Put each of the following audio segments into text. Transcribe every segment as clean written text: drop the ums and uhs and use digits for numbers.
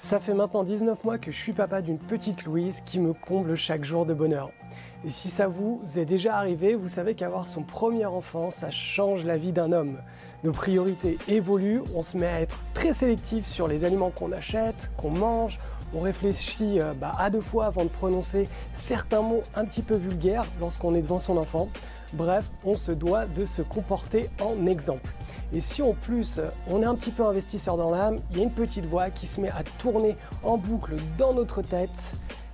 Ça fait maintenant 19 mois que je suis papa d'une petite Louise qui me comble chaque jour de bonheur. Et si ça vous est déjà arrivé, vous savez qu'avoir son premier enfant, ça change la vie d'un homme. Nos priorités évoluent, on se met à être très sélectif sur les aliments qu'on achète, qu'on mange, on réfléchit à deux fois avant de prononcer certains mots un petit peu vulgaires lorsqu'on est devant son enfant. Bref, on se doit de se comporter en exemple. Et si en plus on est un petit peu investisseur dans l'âme, il y a une petite voix qui se met à tourner en boucle dans notre tête.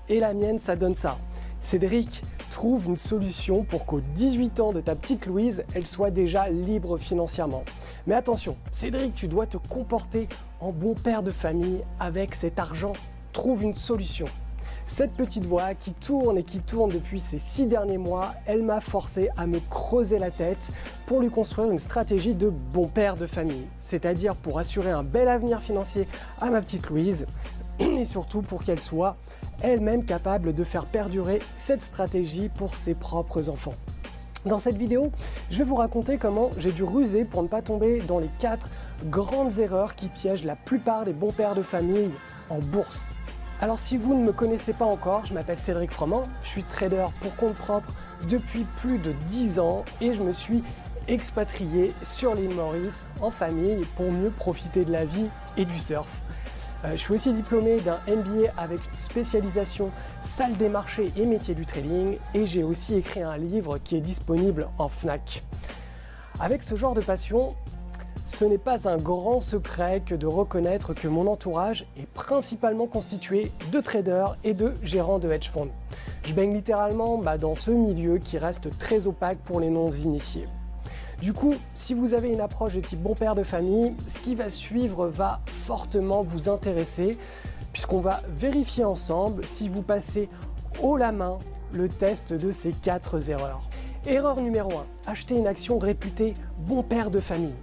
Et la mienne, ça donne ça. Cédric, trouve une solution pour qu'aux 18 ans de ta petite Louise, elle soit déjà libre financièrement. Mais attention, Cédric, tu dois te comporter en bon père de famille avec cet argent. Trouve une solution. Cette petite voix qui tourne et qui tourne depuis ces 6 derniers mois, elle m'a forcé à me creuser la tête pour lui construire une stratégie de bon père de famille. C'est-à-dire pour assurer un bel avenir financier à ma petite Louise et surtout pour qu'elle soit elle-même capable de faire perdurer cette stratégie pour ses propres enfants. Dans cette vidéo, je vais vous raconter comment j'ai dû ruser pour ne pas tomber dans les 4 grandes erreurs qui piègent la plupart des bons pères de famille en bourse. Alors si vous ne me connaissez pas encore, je m'appelle Cédric Froment, je suis trader pour compte propre depuis plus de 10 ans et je me suis expatrié sur l'île Maurice en famille pour mieux profiter de la vie et du surf. Je suis aussi diplômé d'un MBA avec une spécialisation salle des marchés et métier du trading et j'ai aussi écrit un livre qui est disponible en Fnac. Avec ce genre de passion, ce n'est pas un grand secret que de reconnaître que mon entourage est principalement constitué de traders et de gérants de hedge funds. Je baigne littéralement dans ce milieu qui reste très opaque pour les non-initiés. Du coup, si vous avez une approche de type bon père de famille, ce qui va suivre va fortement vous intéresser puisqu'on va vérifier ensemble si vous passez haut la main le test de ces 4 erreurs. Erreur numéro 1, acheter une action réputée bon père de famille.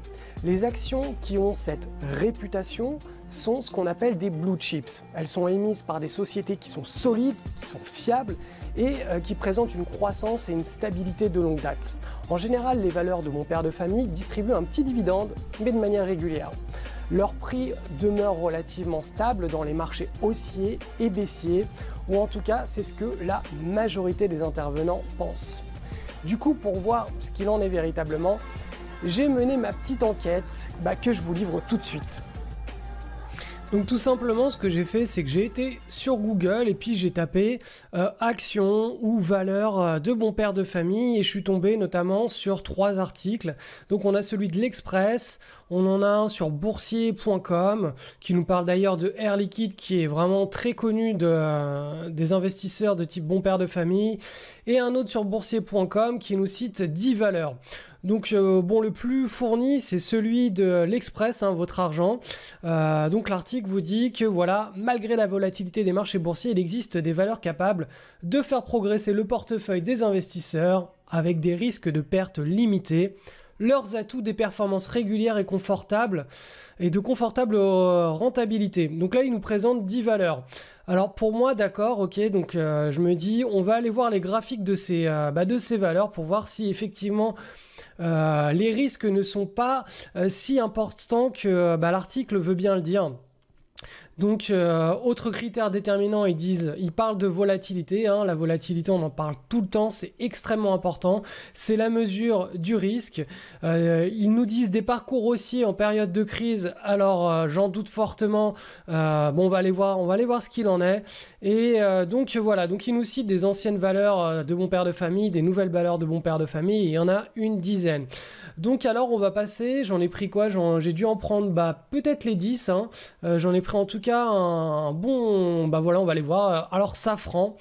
Les actions qui ont cette réputation sont ce qu'on appelle des blue chips. Elles sont émises par des sociétés qui sont solides, qui sont fiables et qui présentent une croissance et une stabilité de longue date. En général, les valeurs de mon père de famille distribuent un petit dividende, mais de manière régulière. Leur prix demeure relativement stable dans les marchés haussiers et baissiers, ou en tout cas, c'est ce que la majorité des intervenants pensent. Du coup, pour voir ce qu'il en est véritablement, j'ai mené ma petite enquête que je vous livre tout de suite. Donc tout simplement ce que j'ai fait, c'est que j'ai été sur Google et puis j'ai tapé actions ou valeurs de bon père de famille et je suis tombé notamment sur 3 articles. Donc on a celui de l'Express, on en a un sur boursier.com qui nous parle d'ailleurs de Air Liquide qui est vraiment très connu des investisseurs de type bon père de famille et un autre sur boursier.com qui nous cite 10 valeurs. Donc le plus fourni c'est celui de l'Express, votre argent. Donc l'article vous dit que voilà, malgré la volatilité des marchés boursiers, il existe des valeurs capables de faire progresser le portefeuille des investisseurs avec des risques de perte limités. Leurs atouts, des performances régulières et confortables et de confortable rentabilité. Donc là, il nous présente 10 valeurs. Alors pour moi, d'accord, ok, donc je me dis, on va aller voir les graphiques de ces valeurs pour voir si effectivement les risques ne sont pas si importants que l'article veut bien le dire. Donc, autre critère déterminant, ils parlent de volatilité. La volatilité, on en parle tout le temps, c'est extrêmement important. C'est la mesure du risque. Ils nous disent des parcours haussiers en période de crise. Alors, j'en doute fortement. On va aller voir ce qu'il en est. Et donc voilà, donc ils nous citent des anciennes valeurs de bon père de famille, des nouvelles valeurs de bon père de famille. Et il y en a une dizaine. Donc alors, on va passer. J'en ai pris quoi? J'ai dû en prendre peut-être les 10. J'en ai pris en tout cas un bon, on va les voir. Alors Safran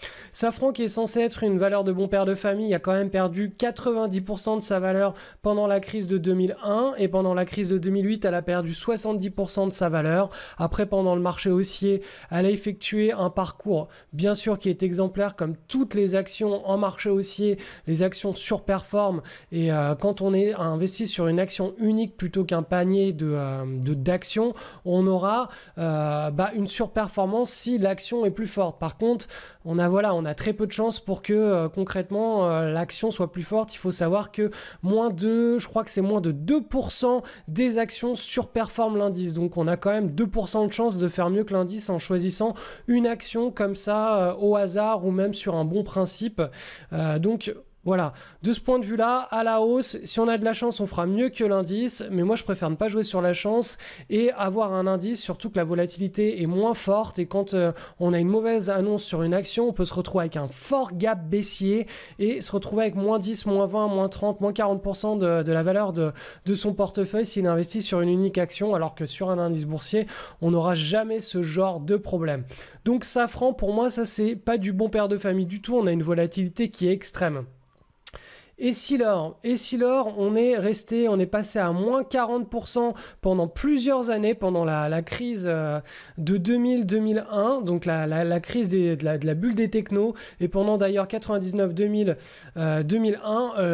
qui est censé être une valeur de bon père de famille a quand même perdu 90% de sa valeur pendant la crise de 2001 et pendant la crise de 2008 elle a perdu 70% de sa valeur. Après pendant le marché haussier elle a effectué un parcours bien sûr qui est exemplaire comme toutes les actions en marché haussier, les actions surperforment et quand on est investi sur une action unique plutôt qu'un panier d'actions, on aura une surperformance si l'action est plus forte. Par contre, on a très peu de chances pour que concrètement l'action soit plus forte. Il faut savoir que moins de 2% des actions surperforment l'indice. Donc on a quand même 2% de chance de faire mieux que l'indice en choisissant une action comme ça au hasard ou même sur un bon principe. Donc voilà, de ce point de vue-là, à la hausse, si on a de la chance, on fera mieux que l'indice, mais moi je préfère ne pas jouer sur la chance et avoir un indice, surtout que la volatilité est moins forte et quand on a une mauvaise annonce sur une action, on peut se retrouver avec un fort gap baissier et se retrouver avec moins 10, moins 20, moins 30, moins 40% de la valeur de son portefeuille s'il investit sur une unique action, alors que sur un indice boursier, on n'aura jamais ce genre de problème. Donc Safran, pour moi, ça c'est pas du bon père de famille du tout, on a une volatilité qui est extrême. Et si l'or, on est passé à moins 40% pendant plusieurs années, pendant la crise de 2000-2001, donc la crise de la bulle des technos, et pendant d'ailleurs 99-2001,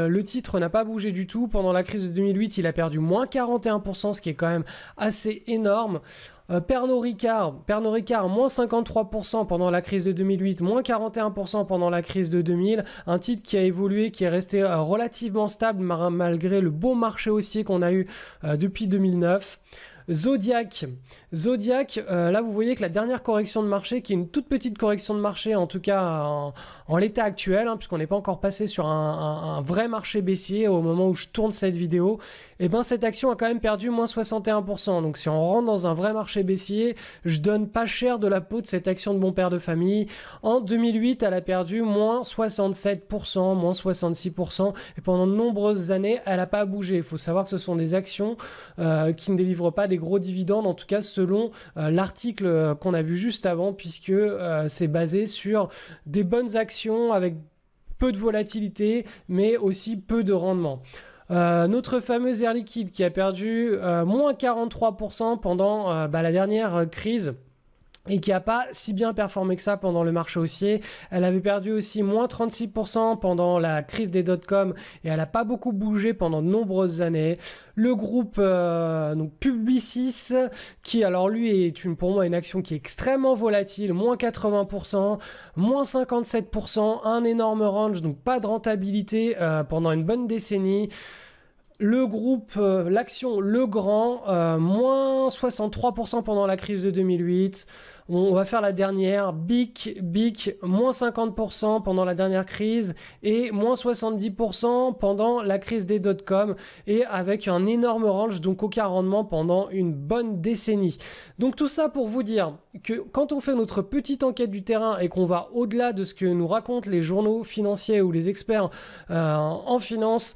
le titre n'a pas bougé du tout. Pendant la crise de 2008, il a perdu moins 41%, ce qui est quand même assez énorme. Pernod Ricard, moins 53% pendant la crise de 2008, moins 41% pendant la crise de 2000. Un titre qui a évolué, qui est resté relativement stable malgré le beau marché haussier qu'on a eu depuis 2009. Zodiac, là vous voyez que la dernière correction de marché, qui est une toute petite correction de marché, en tout cas en l'état actuel, puisqu'on n'est pas encore passé sur un vrai marché baissier au moment où je tourne cette vidéo, et cette action a quand même perdu moins 61%. Donc si on rentre dans un vrai marché baissier, je donne pas cher de la peau de cette action de bon père de famille. En 2008, elle a perdu moins 67%, moins 66%, et pendant de nombreuses années, elle n'a pas bougé. Il faut savoir que ce sont des actions qui ne délivrent pas des gros dividendes, en tout cas selon l'article qu'on a vu juste avant, puisque c'est basé sur des bonnes actions avec peu de volatilité mais aussi peu de rendement. Notre fameuse Air Liquide qui a perdu moins 43% pendant la dernière crise et qui n'a pas si bien performé que ça pendant le marché haussier. Elle avait perdu aussi moins 36% pendant la crise des dot-com et elle n'a pas beaucoup bougé pendant de nombreuses années. Le groupe donc Publicis, qui alors lui est pour moi une action qui est extrêmement volatile, moins 80%, moins 57%, un énorme range, donc pas de rentabilité pendant une bonne décennie. Le groupe, l'action Legrand, moins 63% pendant la crise de 2008. On va faire la dernière, BIC, moins 50% pendant la dernière crise et moins 70% pendant la crise des dot-com et avec un énorme range, donc aucun rendement pendant une bonne décennie. Donc tout ça pour vous dire que quand on fait notre petite enquête du terrain et qu'on va au-delà de ce que nous racontent les journaux financiers ou les experts en finance,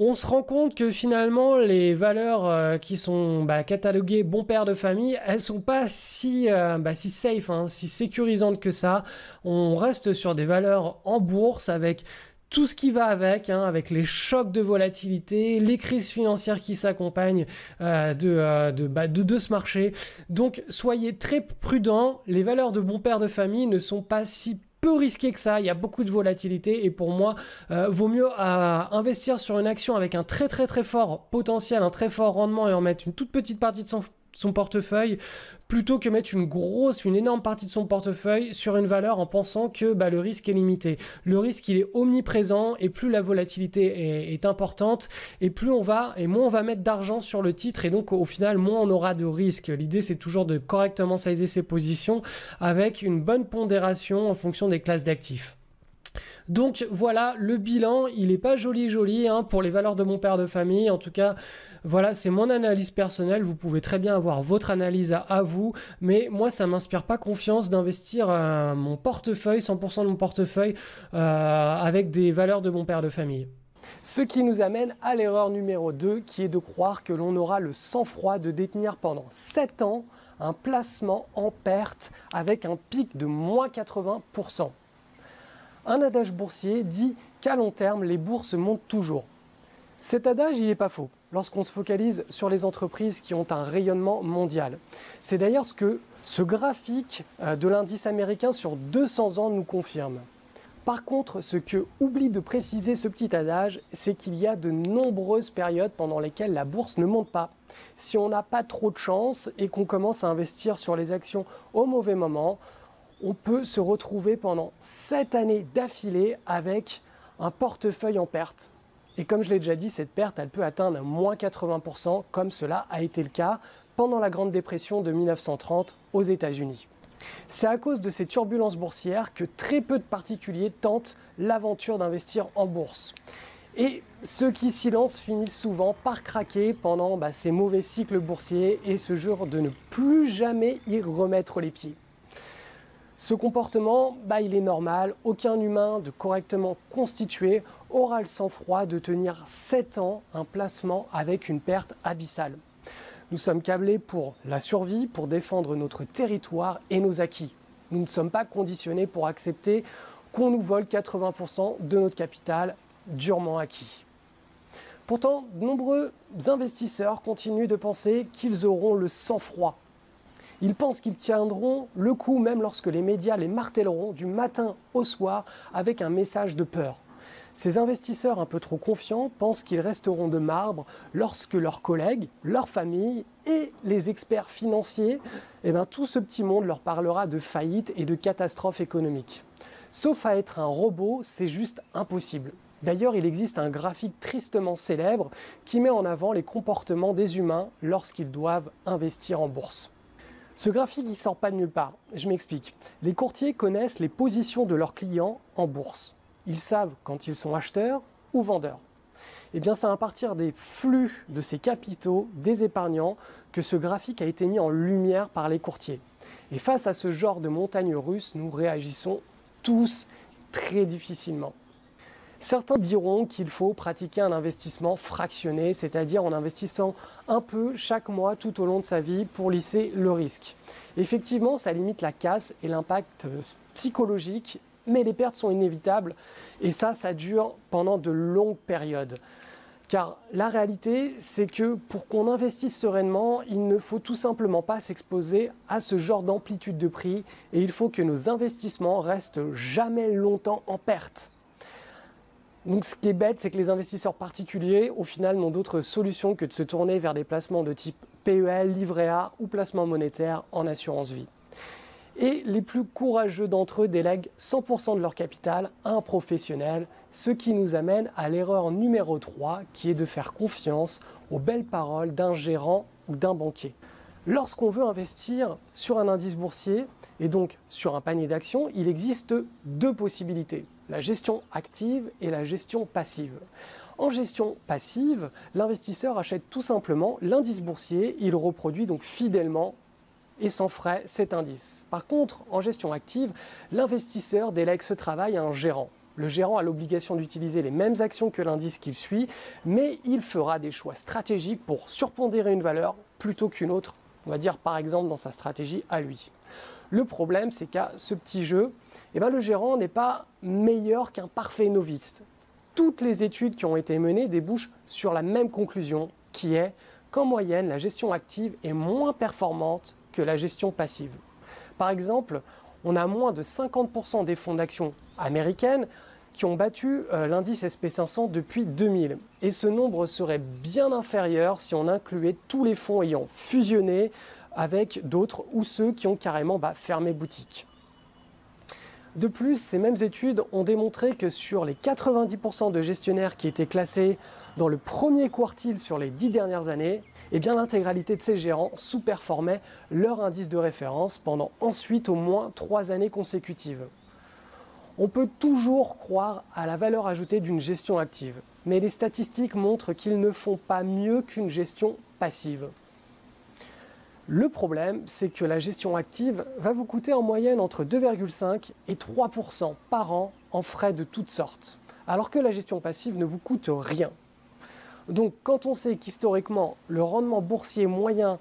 on se rend compte que finalement les valeurs qui sont cataloguées bon père de famille, elles sont pas si safe, si sécurisantes que ça. On reste sur des valeurs en bourse avec tout ce qui va avec les chocs de volatilité, les crises financières qui s'accompagnent de ce marché. Donc soyez très prudents, les valeurs de bon père de famille ne sont pas si peu risqué que ça, il y a beaucoup de volatilité et pour moi, vaut mieux investir sur une action avec un très très très fort potentiel, un très fort rendement et en mettre une toute petite partie de son portefeuille plutôt que mettre une énorme partie de son portefeuille sur une valeur en pensant que le risque est limité. Le risque, il est omniprésent et plus la volatilité est importante et moins on va mettre d'argent sur le titre et donc au final, moins on aura de risque. L'idée, c'est toujours de correctement sizer ses positions avec une bonne pondération en fonction des classes d'actifs. Donc voilà, le bilan, il n'est pas joli pour les valeurs de mon père de famille. En tout cas, voilà, c'est mon analyse personnelle. Vous pouvez très bien avoir votre analyse à vous, mais moi, ça ne m'inspire pas confiance d'investir mon portefeuille, 100% de mon portefeuille, avec des valeurs de mon père de famille. Ce qui nous amène à l'erreur numéro 2, qui est de croire que l'on aura le sang-froid de détenir pendant 7 ans un placement en perte avec un pic de moins 80%. Un adage boursier dit qu'à long terme, les bourses montent toujours. Cet adage, il n'est pas faux lorsqu'on se focalise sur les entreprises qui ont un rayonnement mondial. C'est d'ailleurs ce que ce graphique de l'indice américain sur 200 ans nous confirme. Par contre, ce que oublie de préciser ce petit adage, c'est qu'il y a de nombreuses périodes pendant lesquelles la bourse ne monte pas. Si on n'a pas trop de chance et qu'on commence à investir sur les actions au mauvais moment, on peut se retrouver pendant 7 années d'affilée avec un portefeuille en perte. Et comme je l'ai déjà dit, cette perte, elle peut atteindre moins 80%, comme cela a été le cas pendant la Grande Dépression de 1930 aux États-Unis. C'est à cause de ces turbulences boursières que très peu de particuliers tentent l'aventure d'investir en bourse. Et ceux qui s'y lancent finissent souvent par craquer pendant ces mauvais cycles boursiers et se jurent de ne plus jamais y remettre les pieds. Ce comportement, il est normal. Aucun humain de correctement constitué aura le sang-froid de tenir 7 ans un placement avec une perte abyssale. Nous sommes câblés pour la survie, pour défendre notre territoire et nos acquis. Nous ne sommes pas conditionnés pour accepter qu'on nous vole 80% de notre capital durement acquis. Pourtant, de nombreux investisseurs continuent de penser qu'ils auront le sang-froid. Ils pensent qu'ils tiendront le coup même lorsque les médias les martèleront du matin au soir avec un message de peur. Ces investisseurs un peu trop confiants pensent qu'ils resteront de marbre lorsque leurs collègues, leurs familles et les experts financiers, tout ce petit monde leur parlera de faillite et de catastrophe économique. Sauf à être un robot, c'est juste impossible. D'ailleurs, il existe un graphique tristement célèbre qui met en avant les comportements des humains lorsqu'ils doivent investir en bourse. Ce graphique, il ne sort pas de nulle part. Je m'explique. Les courtiers connaissent les positions de leurs clients en bourse. Ils savent quand ils sont acheteurs ou vendeurs. C'est à partir des flux de ces capitaux des épargnants que ce graphique a été mis en lumière par les courtiers. Et face à ce genre de montagne russe, nous réagissons tous très difficilement. Certains diront qu'il faut pratiquer un investissement fractionné, c'est-à-dire en investissant un peu chaque mois tout au long de sa vie pour lisser le risque. Effectivement, ça limite la casse et l'impact psychologique, mais les pertes sont inévitables et ça dure pendant de longues périodes. Car la réalité, c'est que pour qu'on investisse sereinement, il ne faut tout simplement pas s'exposer à ce genre d'amplitude de prix et il faut que nos investissements restent jamais longtemps en perte. Donc ce qui est bête, c'est que les investisseurs particuliers, au final, n'ont d'autre solution que de se tourner vers des placements de type PEL, livret A ou placement monétaire en assurance vie. Et les plus courageux d'entre eux délèguent 100% de leur capital à un professionnel, ce qui nous amène à l'erreur numéro 3, qui est de faire confiance aux belles paroles d'un gérant ou d'un banquier. Lorsqu'on veut investir sur un indice boursier, et donc sur un panier d'actions, il existe deux possibilités, la gestion active et la gestion passive. En gestion passive, l'investisseur achète tout simplement l'indice boursier, il reproduit donc fidèlement et sans frais cet indice. Par contre, en gestion active, l'investisseur délègue ce travail à un gérant. Le gérant a l'obligation d'utiliser les mêmes actions que l'indice qu'il suit, mais il fera des choix stratégiques pour surpondérer une valeur plutôt qu'une autre, on va dire par exemple dans sa stratégie à lui. Le problème, c'est qu'à ce petit jeu, le gérant n'est pas meilleur qu'un parfait novice. Toutes les études qui ont été menées débouchent sur la même conclusion, qui est qu'en moyenne, la gestion active est moins performante que la gestion passive. Par exemple, on a moins de 50% des fonds d'actions américaines qui ont battu l'indice SP500 depuis 2000. Et ce nombre serait bien inférieur si on incluait tous les fonds ayant fusionné avec d'autres ou ceux qui ont carrément fermé boutique. De plus, ces mêmes études ont démontré que sur les 90% de gestionnaires qui étaient classés dans le premier quartile sur les 10 dernières années, l'intégralité de ces gérants sous-performaient leur indice de référence pendant ensuite au moins 3 années consécutives. On peut toujours croire à la valeur ajoutée d'une gestion active, mais les statistiques montrent qu'ils ne font pas mieux qu'une gestion passive. Le problème, c'est que la gestion active va vous coûter en moyenne entre 2,5 et 3% par an en frais de toutes sortes, alors que la gestion passive ne vous coûte rien. Donc quand on sait qu'historiquement, le rendement boursier moyen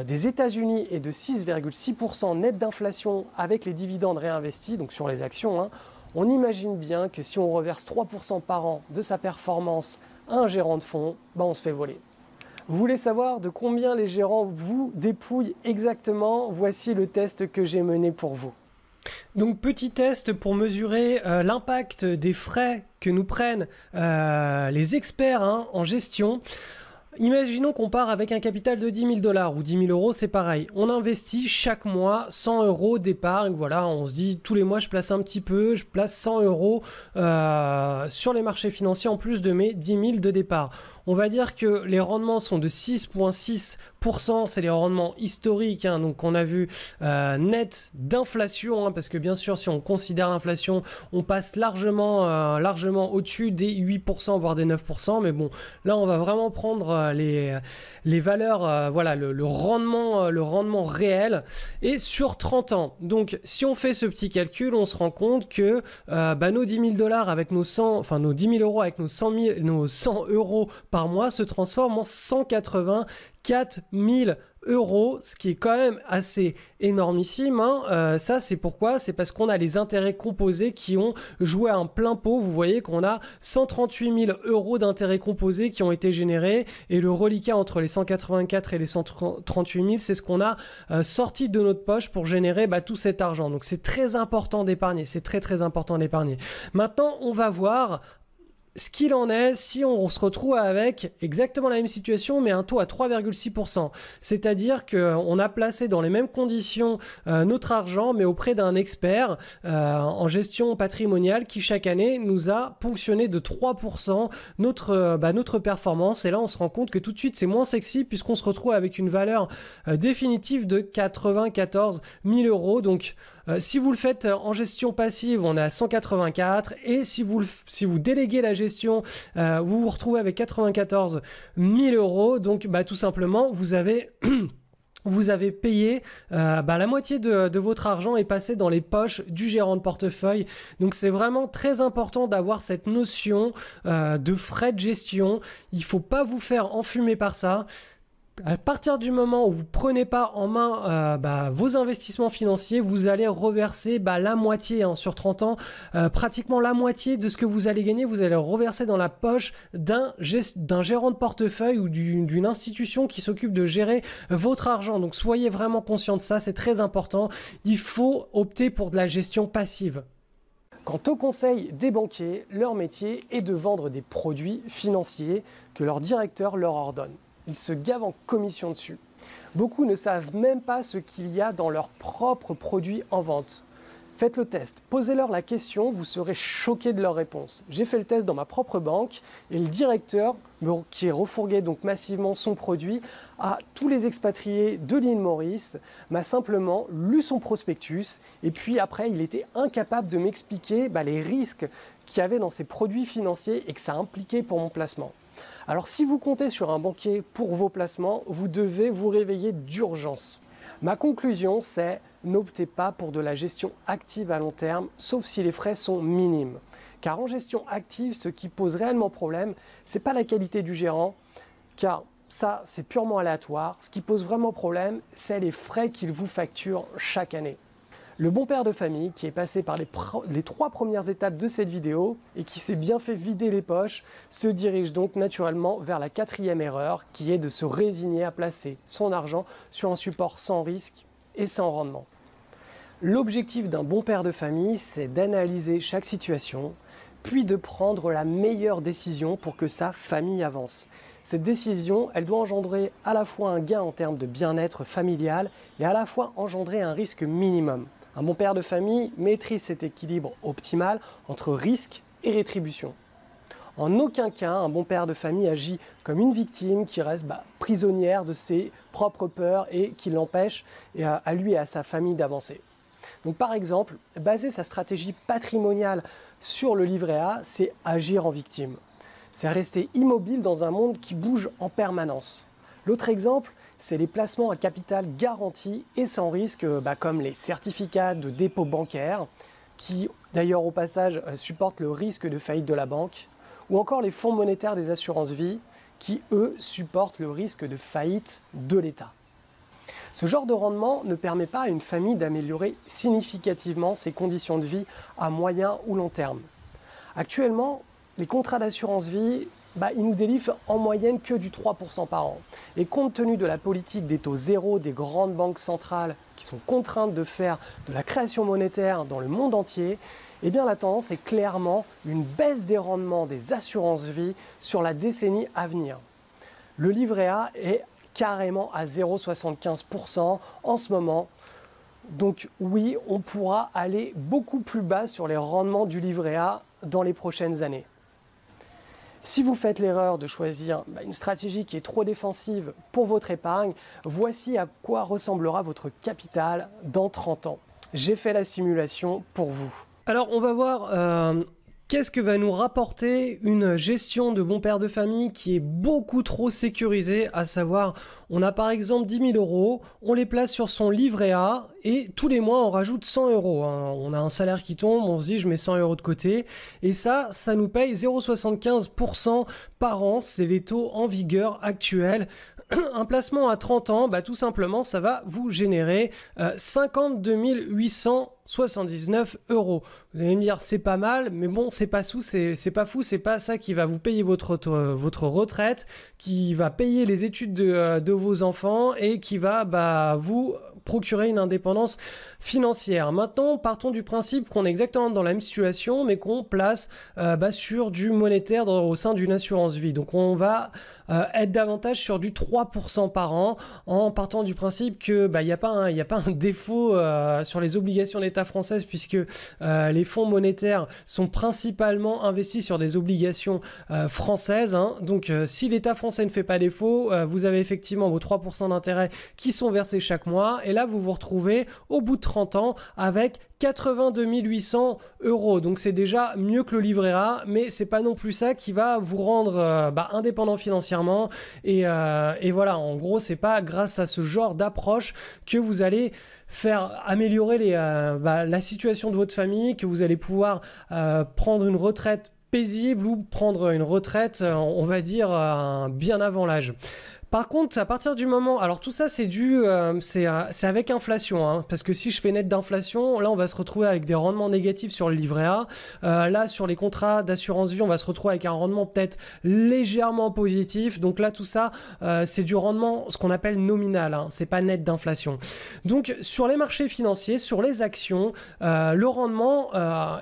des États-Unis est de 6,6% net d'inflation avec les dividendes réinvestis, donc sur les actions, on imagine bien que si on reverse 3% par an de sa performance à un gérant de fonds, on se fait voler. Vous voulez savoir de combien les gérants vous dépouillent exactement? Voici le test que j'ai mené pour vous. Donc petit test pour mesurer l'impact des frais que nous prennent les experts en gestion. Imaginons qu'on part avec un capital de 10 000 $ ou 10 000 €, c'est pareil. On investit chaque mois 100 € d'épargne. Voilà, on se dit tous les mois je place un petit peu, je place 100 € sur les marchés financiers en plus de mes 10 000 de départ. On va dire que les rendements sont de 6,6%, c'est les rendements historiques, hein, donc on a vu net d'inflation, hein, parce que bien sûr si on considère l'inflation, on passe largement au-dessus des 8%, voire des 9%, mais bon, là on va vraiment prendre les valeurs, voilà, le rendement réel, et sur 30 ans. Donc si on fait ce petit calcul, on se rend compte que nos 10 000 $ avec nos 100, enfin nos 10 000 € avec nos 100 € par mois se transforme en 184 000 €, ce qui est quand même assez énormissime, hein. Ça c'est pourquoi? C'est parce qu'on a les intérêts composés qui ont joué à un plein pot. Vous voyez qu'on a 138 000 € d'intérêts composés qui ont été générés, et le reliquat entre les 184 et les 138 000, c'est ce qu'on a sorti de notre poche pour générer tout cet argent. Donc c'est très important d'épargner, c'est très important d'épargner. Maintenant on va voir ce qu'il en est si on se retrouve avec exactement la même situation mais un taux à 3,6%. C'est-à-dire qu'on a placé dans les mêmes conditions notre argent mais auprès d'un expert en gestion patrimoniale qui chaque année nous a ponctionné de 3% notre performance. Et là on se rend compte que tout de suite c'est moins sexy puisqu'on se retrouve avec une valeur définitive de 94 000 €. Donc si vous le faites en gestion passive, on est à 184, et si vous déléguez la gestion, vous vous retrouvez avec 94 000 €. Donc tout simplement, vous avez payé la moitié de votre argent est passé dans les poches du gérant de portefeuille. Donc c'est vraiment très important d'avoir cette notion de frais de gestion. Il ne faut pas vous faire enfumer par ça. À partir du moment où vous ne prenez pas en main vos investissements financiers, vous allez reverser la moitié, hein, sur 30 ans, pratiquement la moitié de ce que vous allez gagner, vous allez reverser dans la poche d'un gérant de portefeuille ou d'une institution qui s'occupe de gérer votre argent. Donc soyez vraiment conscient de ça, c'est très important. Il faut opter pour de la gestion passive. Quant aux conseils des banquiers, leur métier est de vendre des produits financiers que leur directeur leur ordonne. Ils se gavent en commission dessus. Beaucoup ne savent même pas ce qu'il y a dans leurs propres produits en vente. Faites le test, posez-leur la question, vous serez choqués de leurs réponses. J'ai fait le test dans ma propre banque et le directeur, qui refourguait donc massivement son produit à tous les expatriés de l'île Maurice, m'a simplement lu son prospectus et puis après il était incapable de m'expliquer les risques qu'il y avait dans ces produits financiers et que ça impliquait pour mon placement. Alors si vous comptez sur un banquier pour vos placements, vous devez vous réveiller d'urgence. Ma conclusion, c'est n'optez pas pour de la gestion active à long terme, sauf si les frais sont minimes. Car en gestion active, ce qui pose réellement problème, ce n'est pas la qualité du gérant, car ça, c'est purement aléatoire. Ce qui pose vraiment problème, c'est les frais qu'il vous facture chaque année. Le bon père de famille, qui est passé par les 3 premières étapes de cette vidéo et qui s'est bien fait vider les poches, se dirige donc naturellement vers la 4e erreur, qui est de se résigner à placer son argent sur un support sans risque et sans rendement. L'objectif d'un bon père de famille, c'est d'analyser chaque situation, puis de prendre la meilleure décision pour que sa famille avance. Cette décision, elle doit engendrer à la fois un gain en termes de bien-être familial et à la fois engendrer un risque minimum. Un bon père de famille maîtrise cet équilibre optimal entre risque et rétribution. En aucun cas, un bon père de famille agit comme une victime qui reste prisonnière de ses propres peurs et qui l'empêche à lui et à sa famille d'avancer. Donc par exemple, baser sa stratégie patrimoniale sur le livret A, c'est agir en victime. C'est rester immobile dans un monde qui bouge en permanence. L'autre exemple, c'est les placements à capital garanti et sans risque, comme les certificats de dépôt bancaire, qui d'ailleurs au passage supportent le risque de faillite de la banque, ou encore les fonds monétaires des assurances vie, qui eux supportent le risque de faillite de l'État. Ce genre de rendement ne permet pas à une famille d'améliorer significativement ses conditions de vie à moyen ou long terme. Actuellement, les contrats d'assurance vie, ils nous délivrent en moyenne que du 3% par an. Et compte tenu de la politique des taux zéro des grandes banques centrales qui sont contraintes de faire de la création monétaire dans le monde entier, la tendance est clairement une baisse des rendements des assurances vie sur la décennie à venir. Le livret A est carrément à 0,75% en ce moment. Donc oui, on pourra aller beaucoup plus bas sur les rendements du livret A dans les prochaines années. Si vous faites l'erreur de choisir une stratégie qui est trop défensive pour votre épargne, voici à quoi ressemblera votre capital dans 30 ans. J'ai fait la simulation pour vous. Alors on va voir qu'est-ce que va nous rapporter une gestion de bon père de famille qui est beaucoup trop sécurisée, à savoir on a par exemple 10 000 euros, on les place sur son livret A et tous les mois on rajoute 100 euros. On a un salaire qui tombe, on se dit je mets 100 euros de côté et ça nous paye 0,75% par an, c'est les taux en vigueur actuels. Un placement à 30 ans, tout simplement, ça va vous générer 52 879 euros. Vous allez me dire, c'est pas mal, mais bon, c'est pas fou, c'est pas ça qui va vous payer votre retraite, qui va payer les études de vos enfants et qui va vous procurer une indépendance financière. Maintenant, partons du principe qu'on est exactement dans la même situation, mais qu'on place sur du monétaire au sein d'une assurance vie. Donc, on va être davantage sur du 3% par an, en partant du principe que il n'y a pas un défaut sur les obligations d'État françaises, puisque les fonds monétaires sont principalement investis sur des obligations françaises. Donc, si l'État français ne fait pas défaut, vous avez effectivement vos 3% d'intérêt qui sont versés chaque mois. Et là, vous vous retrouvez au bout de 30 ans avec 82 800 euros. Donc c'est déjà mieux que le livret A, mais c'est pas non plus ça qui va vous rendre indépendant financièrement. Et voilà, en gros, c'est pas grâce à ce genre d'approche que vous allez faire améliorer la situation de votre famille, que vous allez pouvoir prendre une retraite paisible ou prendre une retraite, on va dire, bien avant l'âge. Par contre, à partir du moment... Alors tout ça, c'est avec inflation, parce que si je fais net d'inflation, là, on va se retrouver avec des rendements négatifs sur le livret A. Là, sur les contrats d'assurance vie, on va se retrouver avec un rendement peut-être légèrement positif. Donc là, tout ça, c'est du rendement, ce qu'on appelle nominal. C'est pas net d'inflation. Donc, sur les marchés financiers, sur les actions, le rendement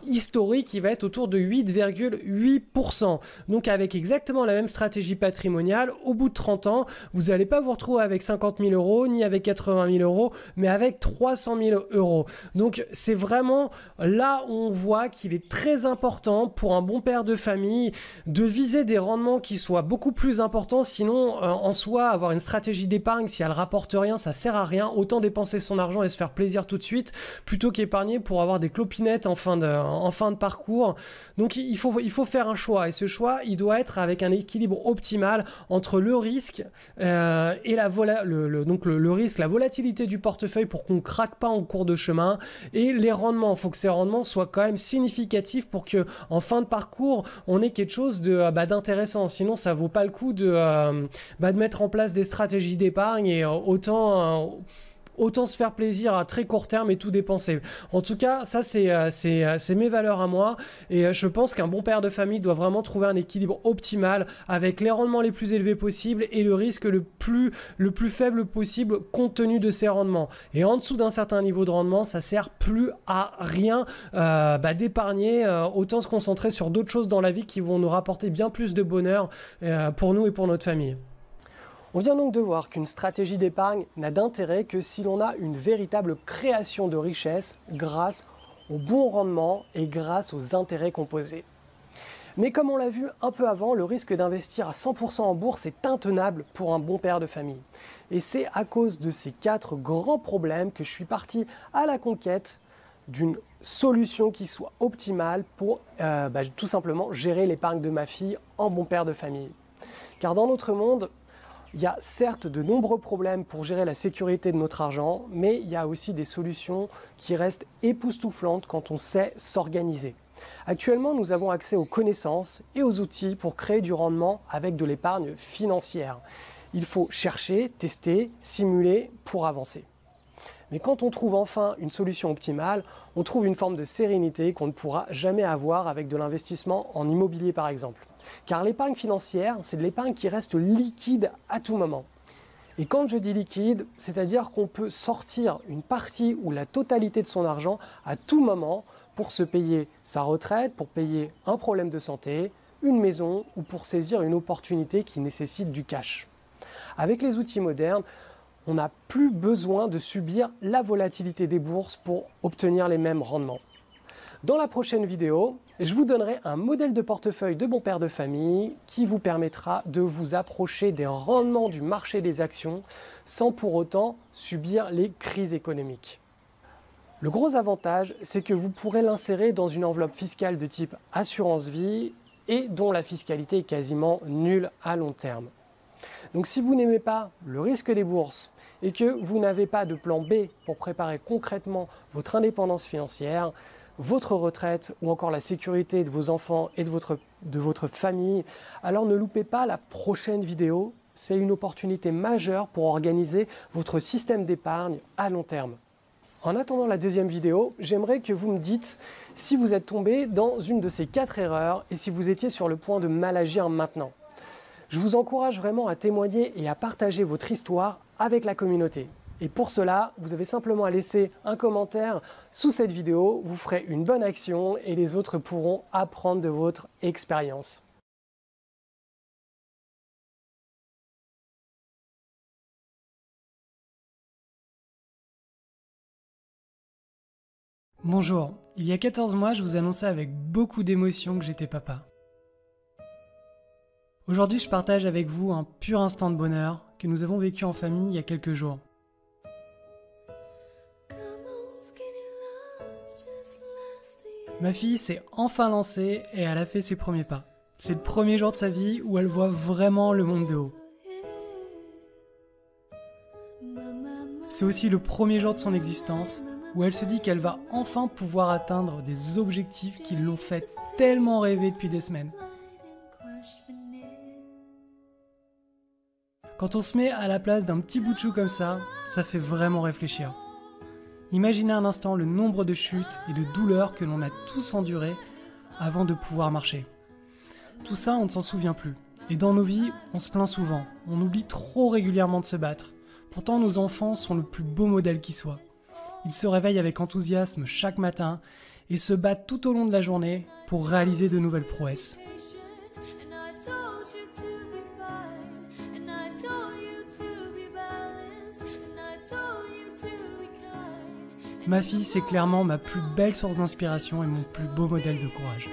historique, il va être autour de 8,8%. Donc, avec exactement la même stratégie patrimoniale, au bout de 30 ans, vous n'allez pas vous retrouver avec 50 000 euros, ni avec 80 000 euros, mais avec 300 000 euros. Donc, c'est vraiment là où on voit qu'il est très important pour un bon père de famille de viser des rendements qui soient beaucoup plus importants. Sinon, en soi, avoir une stratégie d'épargne, si elle rapporte rien, ça sert à rien. Autant dépenser son argent et se faire plaisir tout de suite, plutôt qu'épargner pour avoir des clopinettes en fin de parcours. Donc, il faut faire un choix. Et ce choix, il doit être avec un équilibre optimal entre le risque et le risque, la volatilité du portefeuille pour qu'on craque pas en cours de chemin, et les rendements. Il faut que ces rendements soient quand même significatifs pour que en fin de parcours on ait quelque chose d'intéressant. Sinon, ça vaut pas le coup de mettre en place des stratégies d'épargne et autant se faire plaisir à très court terme et tout dépenser. En tout cas, ça c'est mes valeurs à moi, et je pense qu'un bon père de famille doit vraiment trouver un équilibre optimal avec les rendements les plus élevés possibles et le risque le plus faible possible compte tenu de ces rendements. Et en dessous d'un certain niveau de rendement, ça sert plus à rien d'épargner. Autant se concentrer sur d'autres choses dans la vie qui vont nous rapporter bien plus de bonheur pour nous et pour notre famille. On vient donc de voir qu'une stratégie d'épargne n'a d'intérêt que si l'on a une véritable création de richesse grâce au bon rendement et grâce aux intérêts composés. Mais comme on l'a vu un peu avant, le risque d'investir à 100% en bourse est intenable pour un bon père de famille. Et c'est à cause de ces 4 grands problèmes que je suis parti à la conquête d'une solution qui soit optimale pour tout simplement gérer l'épargne de ma fille en bon père de famille. Car dans notre monde, il y a certes de nombreux problèmes pour gérer la sécurité de notre argent, mais il y a aussi des solutions qui restent époustouflantes quand on sait s'organiser. Actuellement, nous avons accès aux connaissances et aux outils pour créer du rendement avec de l'épargne financière. Il faut chercher, tester, simuler pour avancer. Mais quand on trouve enfin une solution optimale, on trouve une forme de sérénité qu'on ne pourra jamais avoir avec de l'investissement en immobilier par exemple. Car l'épargne financière, c'est de l'épargne qui reste liquide à tout moment. Et quand je dis liquide, c'est-à-dire qu'on peut sortir une partie ou la totalité de son argent à tout moment pour se payer sa retraite, pour payer un problème de santé, une maison ou pour saisir une opportunité qui nécessite du cash. Avec les outils modernes, on n'a plus besoin de subir la volatilité des bourses pour obtenir les mêmes rendements. Dans la prochaine vidéo, je vous donnerai un modèle de portefeuille de bon père de famille qui vous permettra de vous approcher des rendements du marché des actions sans pour autant subir les crises économiques. Le gros avantage, c'est que vous pourrez l'insérer dans une enveloppe fiscale de type assurance vie et dont la fiscalité est quasiment nulle à long terme. Donc si vous n'aimez pas le risque des bourses et que vous n'avez pas de plan B pour préparer concrètement votre indépendance financière, votre retraite ou encore la sécurité de vos enfants et de votre famille, alors ne loupez pas la prochaine vidéo. C'est une opportunité majeure pour organiser votre système d'épargne à long terme. En attendant la deuxième vidéo, j'aimerais que vous me dites si vous êtes tombé dans une de ces 4 erreurs et si vous étiez sur le point de mal agir maintenant. Je vous encourage vraiment à témoigner et à partager votre histoire avec la communauté. Et pour cela, vous avez simplement à laisser un commentaire sous cette vidéo, vous ferez une bonne action et les autres pourront apprendre de votre expérience. Bonjour, il y a 14 mois, je vous annonçais avec beaucoup d'émotion que j'étais papa. Aujourd'hui, je partage avec vous un pur instant de bonheur que nous avons vécu en famille il y a quelques jours. Ma fille s'est enfin lancée et elle a fait ses premiers pas. C'est le premier jour de sa vie où elle voit vraiment le monde de haut. C'est aussi le premier jour de son existence où elle se dit qu'elle va enfin pouvoir atteindre des objectifs qui l'ont fait tellement rêver depuis des semaines. Quand on se met à la place d'un petit bout de chou comme ça fait vraiment réfléchir. Imaginez un instant le nombre de chutes et de douleurs que l'on a tous endurées avant de pouvoir marcher. Tout ça, on ne s'en souvient plus. Et dans nos vies, on se plaint souvent. On oublie trop régulièrement de se battre. Pourtant, nos enfants sont le plus beau modèle qui soit. Ils se réveillent avec enthousiasme chaque matin et se battent tout au long de la journée pour réaliser de nouvelles prouesses. Ma fille, c'est clairement ma plus belle source d'inspiration et mon plus beau modèle de courage.